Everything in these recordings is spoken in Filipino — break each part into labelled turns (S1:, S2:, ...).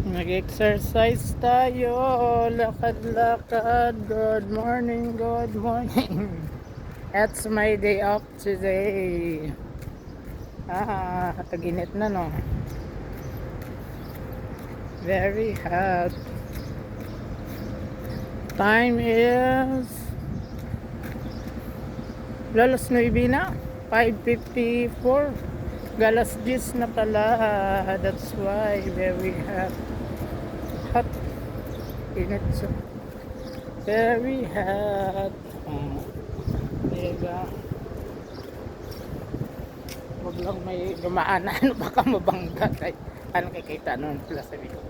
S1: Nag-exercise tayo. Lakad-lakad. Good morning, good morning. It's my day off today. Tag-init na no. Very hot. Time is alas 9 na. 5:54. Galas 10 na pala. That's why very hot. Hot. Init siya. Very hot. Diba? Huwag lang may dumaan na ano baka mabangga. Ay, ano kikita nun pala sabi ko.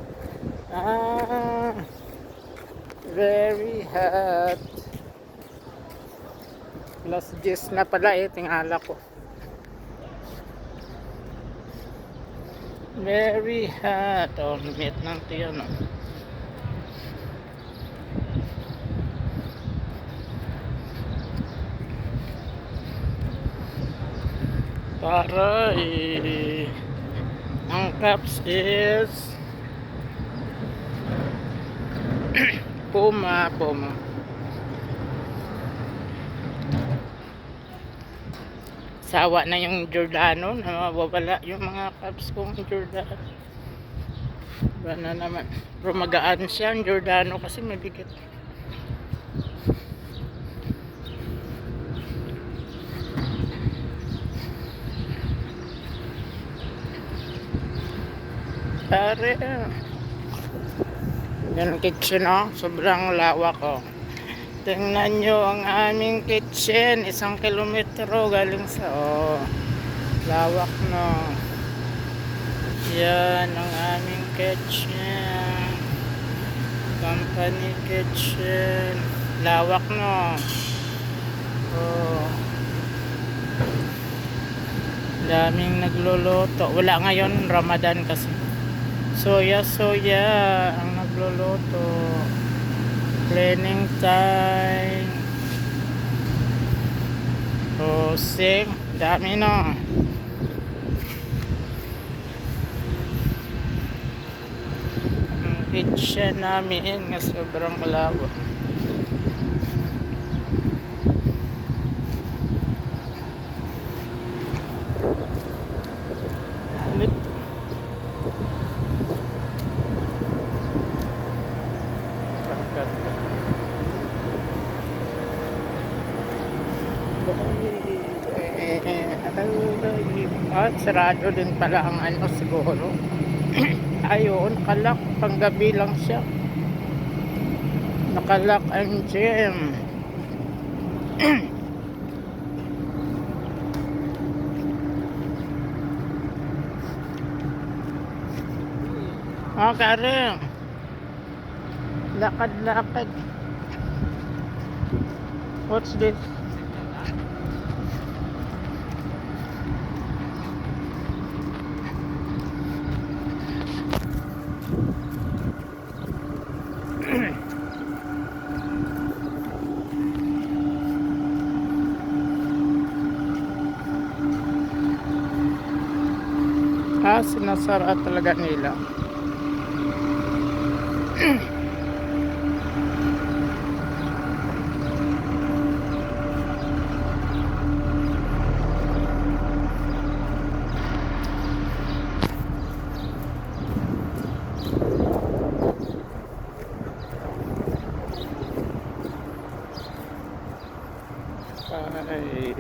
S1: Very hot. Plus 10 na pala tingala ko. Very hot. Limit ng tiyan para ang caps is Puma. Sawa na yung Giordano na mawawala yung mga caps kong Giordano. Ba na naman. Pero magaan siya ang Giordano kasi mabigat. Pare, yan kitchen sobrang lawak tingnan nyo ang aming kitchen, 1 kilometro galing sa lawak yan ang aming kitchen, company kitchen, lawak daming nagluluto, wala ngayon Ramadan kasi soya ang nagluluto, cleaning time, sink, dami ang kitchen namin na sobrang malawak. At sarado din pala ang siguro. Ayun, nakalak, panggabi lang siya. Nakalak ang gym. Karen, lakad. What's this? Sinasara talaga nila. Ay